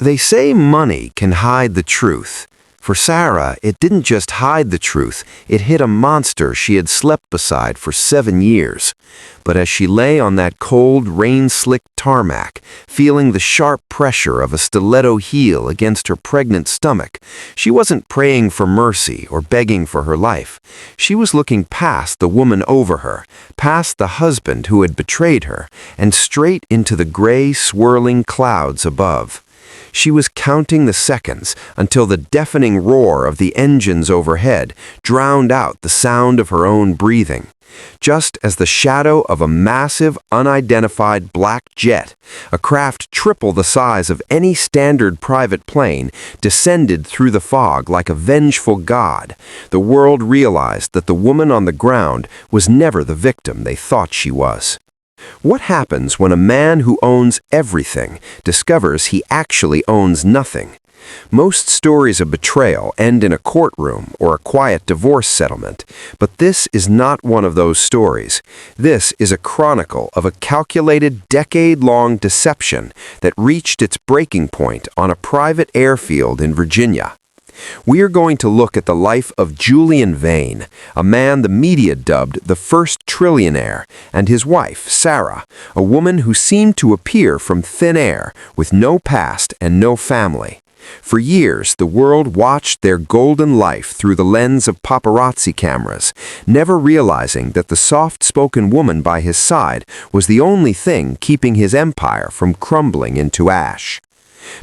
They say money can hide the truth. For Sarah, it didn't just hide the truth, it hid a monster she had slept beside for 7 years. But as she lay on that cold, rain-slicked tarmac, feeling the sharp pressure of a stiletto heel against her pregnant stomach, she wasn't praying for mercy or begging for her life. She was looking past the woman over her, past the husband who had betrayed her, and straight into the gray, swirling clouds above. She was counting the seconds until the deafening roar of the engines overhead drowned out the sound of her own breathing. Just as the shadow of a massive, unidentified black jet, a craft triple the size of any standard private plane, descended through the fog like a vengeful god, the world realized that the woman on the ground was never the victim they thought she was. What happens when a man who owns everything discovers he actually owns nothing? Most stories of betrayal end in a courtroom or a quiet divorce settlement, but this is not one of those stories. This is a chronicle of a calculated decade-long deception that reached its breaking point on a private airfield in Virginia. We are going to look at the life of Julian Vane, a man the media dubbed the first trillionaire, and his wife, Sarah, a woman who seemed to appear from thin air with no past and no family. For years, the world watched their golden life through the lens of paparazzi cameras, never realizing that the soft-spoken woman by his side was the only thing keeping his empire from crumbling into ash.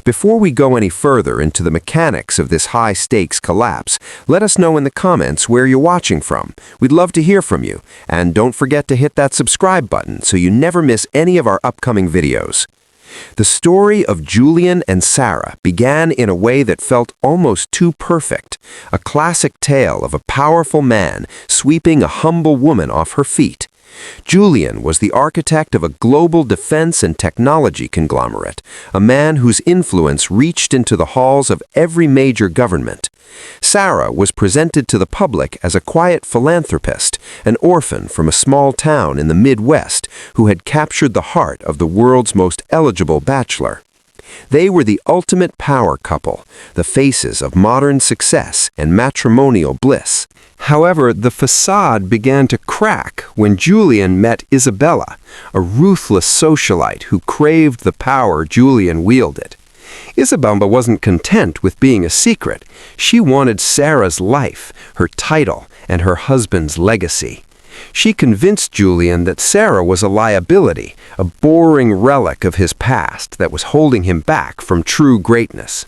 Before we go any further into the mechanics of this high-stakes collapse, let us know in the comments where you're watching from. We'd love to hear from you. And don't forget to hit that subscribe button so you never miss any of our upcoming videos. The story of Julian and Sarah began in a way that felt almost too perfect, a classic tale of a powerful man sweeping a humble woman off her feet. Julian was the architect of a global defense and technology conglomerate, a man whose influence reached into the halls of every major government. Sarah was presented to the public as a quiet philanthropist, an orphan from a small town in the Midwest who had captured the heart of the world's most eligible bachelor. They were the ultimate power couple, the faces of modern success and matrimonial bliss. However, the facade began to crack when Julian met Isabella, a ruthless socialite who craved the power Julian wielded. Isabella wasn't content with being a secret. She wanted Sarah's life, her title, and her husband's legacy. She convinced Julian that Sarah was a liability, a boring relic of his past that was holding him back from true greatness.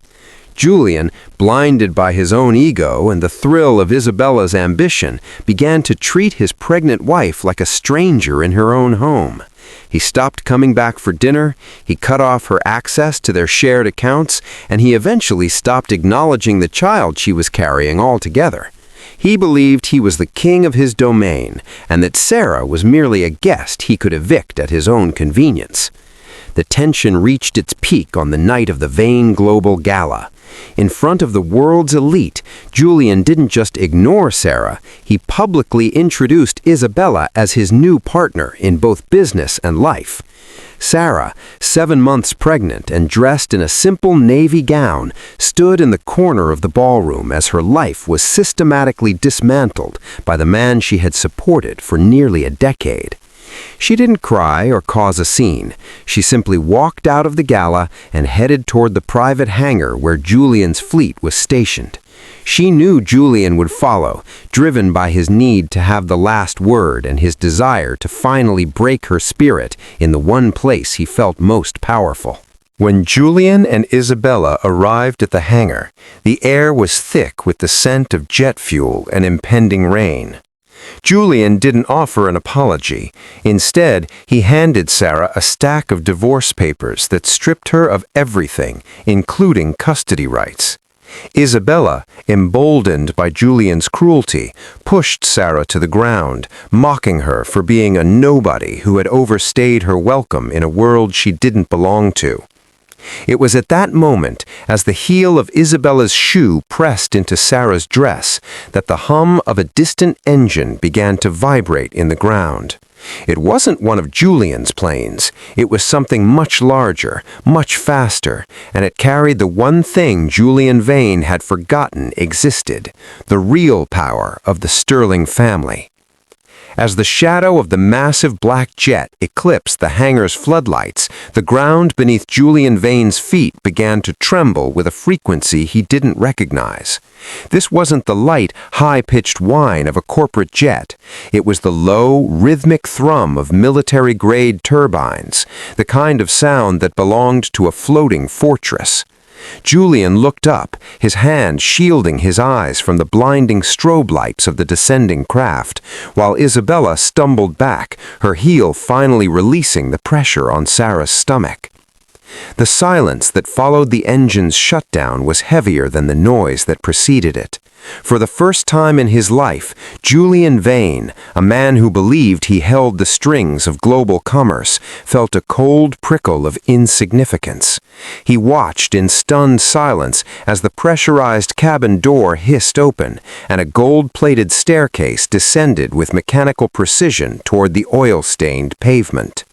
Julian, blinded by his own ego and the thrill of Isabella's ambition, began to treat his pregnant wife like a stranger in her own home. He stopped coming back for dinner, he cut off her access to their shared accounts, and he eventually stopped acknowledging the child she was carrying altogether. He believed he was the king of his domain, and that Sarah was merely a guest he could evict at his own convenience. The tension reached its peak on the night of the Vane Global Gala. In front of the world's elite, Julian didn't just ignore Sarah, he publicly introduced Isabella as his new partner in both business and life. Sarah, 7 months pregnant and dressed in a simple navy gown, stood in the corner of the ballroom as her life was systematically dismantled by the man she had supported for nearly a decade. She didn't cry or cause a scene. She simply walked out of the gala and headed toward the private hangar where Julian's fleet was stationed. She knew Julian would follow, driven by his need to have the last word and his desire to finally break her spirit in the one place he felt most powerful. When Julian and Isabella arrived at the hangar, the air was thick with the scent of jet fuel and impending rain. Julian didn't offer an apology. Instead, he handed Sarah a stack of divorce papers that stripped her of everything, including custody rights. Isabella, emboldened by Julian's cruelty, pushed Sarah to the ground, mocking her for being a nobody who had overstayed her welcome in a world she didn't belong to. It was at that moment, as the heel of Isabella's shoe pressed into Sarah's dress, that the hum of a distant engine began to vibrate in the ground. It wasn't one of Julian's planes. It was something much larger, much faster, and it carried the one thing Julian Vane had forgotten existed, the real power of the Sterling family. As the shadow of the massive black jet eclipsed the hangar's floodlights, the ground beneath Julian Vane's feet began to tremble with a frequency he didn't recognize. This wasn't the light, high-pitched whine of a corporate jet. It was the low, rhythmic thrum of military-grade turbines, the kind of sound that belonged to a floating fortress. Julian looked up, his hand shielding his eyes from the blinding strobe lights of the descending craft, while Isabella stumbled back, her heel finally releasing the pressure on Sarah's stomach. The silence that followed the engine's shutdown was heavier than the noise that preceded it. For the first time in his life, Julian Vane, a man who believed he held the strings of global commerce, felt a cold prickle of insignificance. He watched in stunned silence as the pressurized cabin door hissed open and a gold-plated staircase descended with mechanical precision toward the oil-stained pavement.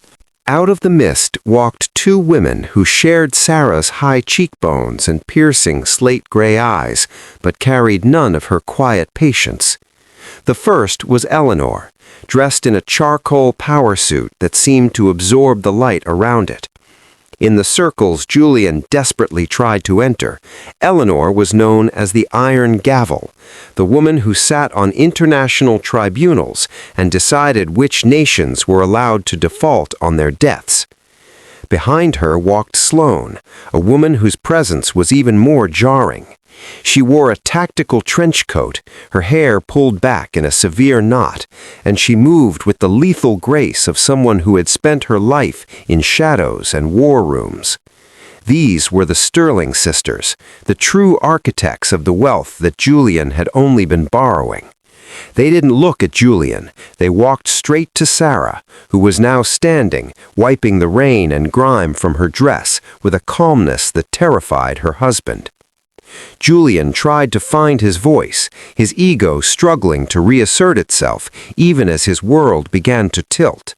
Out of the mist walked two women who shared Sarah's high cheekbones and piercing slate-gray eyes, but carried none of her quiet patience. The first was Eleanor, dressed in a charcoal power suit that seemed to absorb the light around it. In the circles Julian desperately tried to enter, Eleanor was known as the Iron Gavel, the woman who sat on international tribunals and decided which nations were allowed to default on their debts. Behind her walked Sloane, a woman whose presence was even more jarring. She wore a tactical trench coat, her hair pulled back in a severe knot, and she moved with the lethal grace of someone who had spent her life in shadows and war rooms. These were the Sterling sisters, the true architects of the wealth that Julian had only been borrowing. They didn't look at Julian. They walked straight to Sarah, who was now standing, wiping the rain and grime from her dress with a calmness that terrified her husband. Julian tried to find his voice, his ego struggling to reassert itself even as his world began to tilt.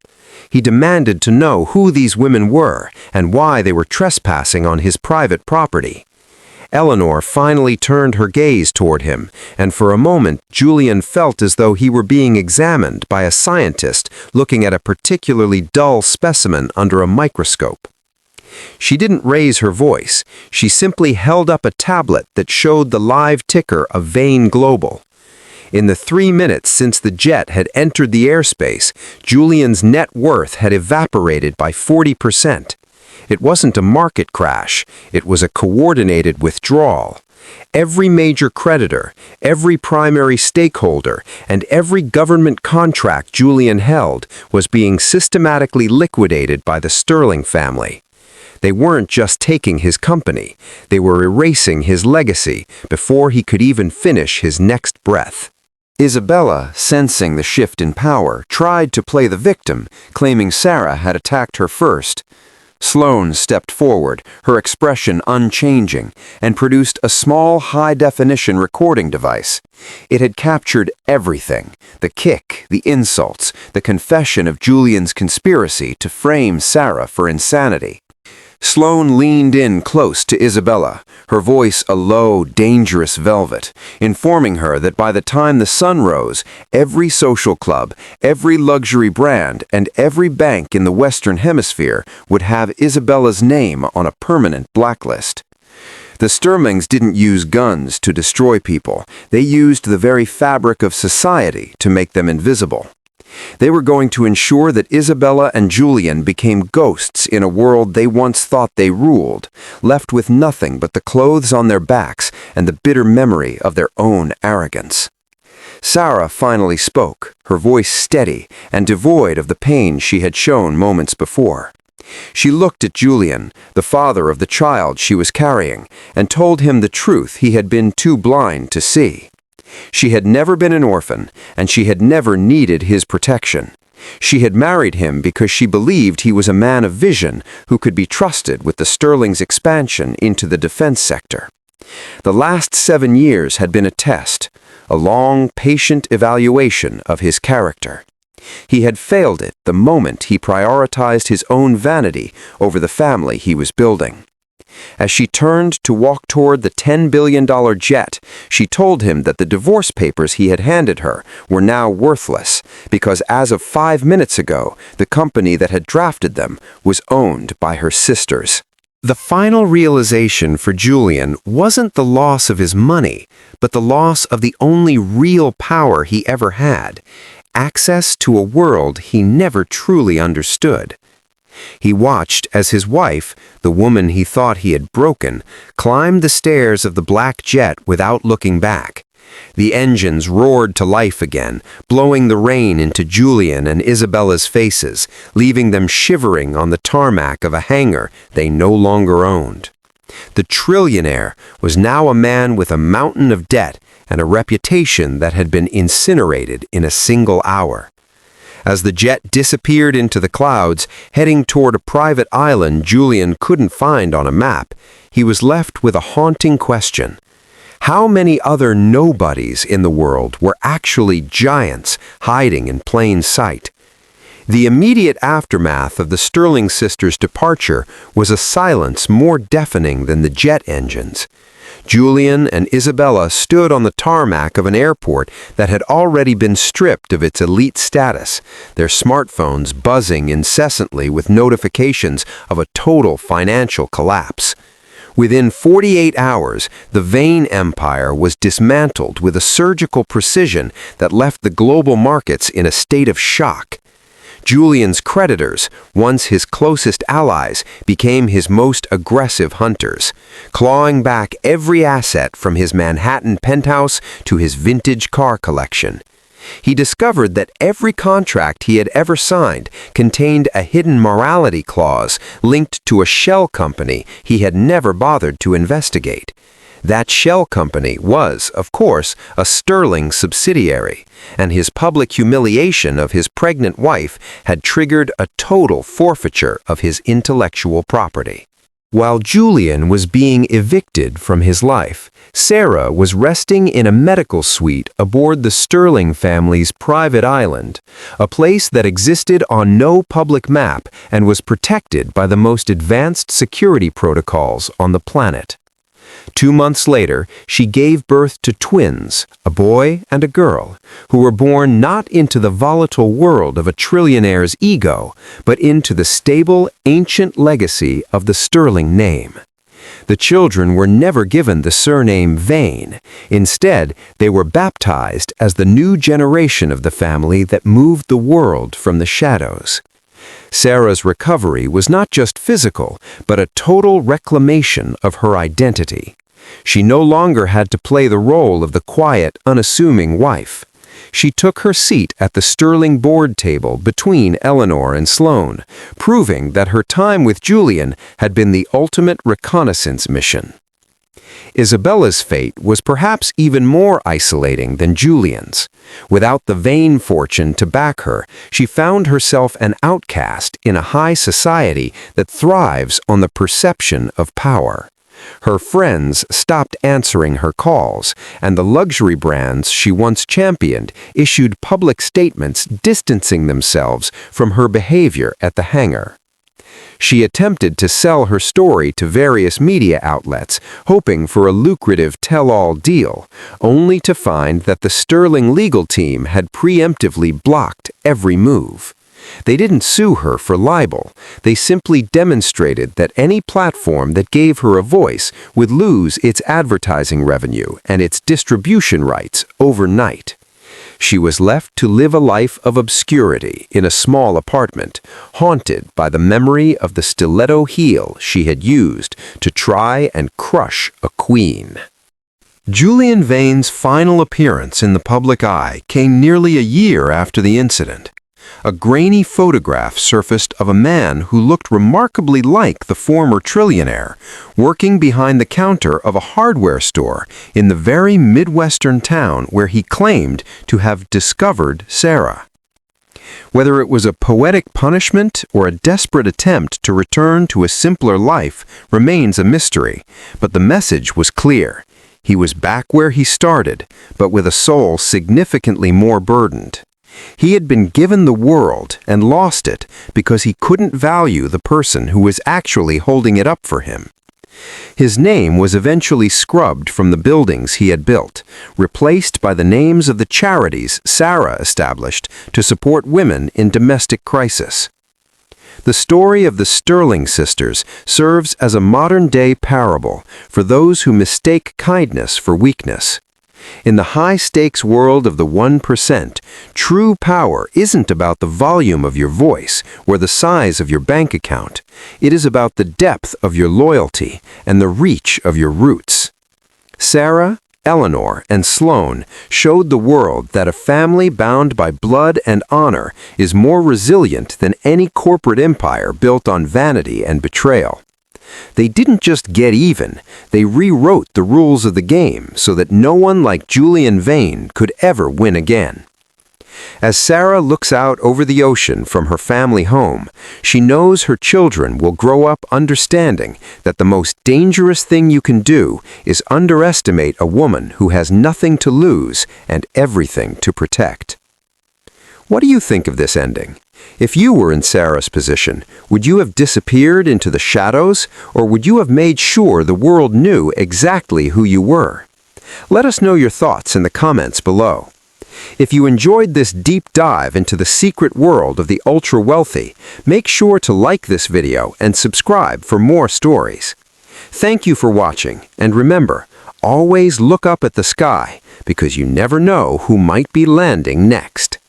He demanded to know who these women were and why they were trespassing on his private property. Eleanor finally turned her gaze toward him, and for a moment Julian felt as though he were being examined by a scientist looking at a particularly dull specimen under a microscope. She didn't raise her voice. She simply held up a tablet that showed the live ticker of Vane Global. In the 3 minutes since the jet had entered the airspace, Julian's net worth had evaporated by 40%. It wasn't a market crash. It was a coordinated withdrawal. Every major creditor, every primary stakeholder, and every government contract Julian held was being systematically liquidated by the Sterling family. They weren't just taking his company, they were erasing his legacy before he could even finish his next breath. Isabella, sensing the shift in power, tried to play the victim, claiming Sarah had attacked her first. Sloane stepped forward, her expression unchanging, and produced a small high-definition recording device. It had captured everything: the kick, the insults, the confession of Julian's conspiracy to frame Sarah for insanity. Sloane leaned in close to Isabella, her voice a low, dangerous velvet, informing her that by the time the sun rose, every social club, every luxury brand, and every bank in the Western Hemisphere would have Isabella's name on a permanent blacklist. The Sterlings didn't use guns to destroy people. They used the very fabric of society to make them invisible. They were going to ensure that Isabella and Julian became ghosts in a world they once thought they ruled, left with nothing but the clothes on their backs and the bitter memory of their own arrogance. Sarah finally spoke, her voice steady and devoid of the pain she had shown moments before. She looked at Julian, the father of the child she was carrying, and told him the truth he had been too blind to see. She had never been an orphan, and she had never needed his protection. She had married him because she believed he was a man of vision who could be trusted with the Sterling's expansion into the defense sector. The last 7 years had been a test, a long, patient evaluation of his character. He had failed it the moment he prioritized his own vanity over the family he was building. As she turned to walk toward the $10 billion jet, she told him that the divorce papers he had handed her were now worthless because as of 5 minutes ago, the company that had drafted them was owned by her sisters. The final realization for Julian wasn't the loss of his money, but the loss of the only real power he ever had, access to a world he never truly understood. He watched as his wife, the woman he thought he had broken, climbed the stairs of the black jet without looking back. The engines roared to life again, blowing the rain into Julian and Isabella's faces, leaving them shivering on the tarmac of a hangar they no longer owned. The trillionaire was now a man with a mountain of debt and a reputation that had been incinerated in a single hour. As the jet disappeared into the clouds, heading toward a private island Julian couldn't find on a map, he was left with a haunting question. How many other nobodies in the world were actually giants hiding in plain sight? The immediate aftermath of the Sterling sisters' departure was a silence more deafening than the jet engines. Julian and Isabella stood on the tarmac of an airport that had already been stripped of its elite status, their smartphones buzzing incessantly with notifications of a total financial collapse. Within 48 hours, the Vane empire was dismantled with a surgical precision that left the global markets in a state of shock. Julian's creditors, once his closest allies, became his most aggressive hunters, clawing back every asset from his Manhattan penthouse to his vintage car collection. He discovered that every contract he had ever signed contained a hidden morality clause linked to a shell company he had never bothered to investigate. That shell company was, of course, a Sterling subsidiary, and his public humiliation of his pregnant wife had triggered a total forfeiture of his intellectual property. While Julian was being evicted from his life, Sarah was resting in a medical suite aboard the Sterling family's private island, a place that existed on no public map and was protected by the most advanced security protocols on the planet. 2 months later, she gave birth to twins, a boy and a girl, who were born not into the volatile world of a trillionaire's ego, but into the stable, ancient legacy of the Sterling name. The children were never given the surname Vane. Instead, they were baptized as the new generation of the family that moved the world from the shadows. Sarah's recovery was not just physical, but a total reclamation of her identity. She no longer had to play the role of the quiet, unassuming wife. She took her seat at the Sterling board table between Eleanor and Sloane, proving that her time with Julian had been the ultimate reconnaissance mission. Isabella's fate was perhaps even more isolating than Julian's. Without the Vane fortune to back her, she found herself an outcast in a high society that thrives on the perception of power. Her friends stopped answering her calls, and the luxury brands she once championed issued public statements distancing themselves from her behavior at the hangar. She attempted to sell her story to various media outlets, hoping for a lucrative tell-all deal, only to find that the Sterling legal team had preemptively blocked every move. They didn't sue her for libel. They simply demonstrated that any platform that gave her a voice would lose its advertising revenue and its distribution rights overnight. She was left to live a life of obscurity in a small apartment, haunted by the memory of the stiletto heel she had used to try and crush a queen. Julian Vane's final appearance in the public eye came nearly a year after the incident. A grainy photograph surfaced of a man who looked remarkably like the former trillionaire, working behind the counter of a hardware store in the very Midwestern town where he claimed to have discovered Sarah. Whether it was a poetic punishment or a desperate attempt to return to a simpler life remains a mystery, but the message was clear. He was back where he started, but with a soul significantly more burdened. He had been given the world and lost it because he couldn't value the person who was actually holding it up for him. His name was eventually scrubbed from the buildings he had built, replaced by the names of the charities Sarah established to support women in domestic crisis. The story of the Sterling sisters serves as a modern-day parable for those who mistake kindness for weakness. In the high-stakes world of the 1%, true power isn't about the volume of your voice or the size of your bank account. It is about the depth of your loyalty and the reach of your roots. Sarah, Eleanor, and Sloane showed the world that a family bound by blood and honor is more resilient than any corporate empire built on vanity and betrayal. They didn't just get even, they rewrote the rules of the game so that no one like Julian Vane could ever win again. As Sarah looks out over the ocean from her family home, she knows her children will grow up understanding that the most dangerous thing you can do is underestimate a woman who has nothing to lose and everything to protect. What do you think of this ending? If you were in Sarah's position, would you have disappeared into the shadows, or would you have made sure the world knew exactly who you were? Let us know your thoughts in the comments below. If you enjoyed this deep dive into the secret world of the ultra-wealthy, make sure to like this video and subscribe for more stories. Thank you for watching, and remember, always look up at the sky, because you never know who might be landing next.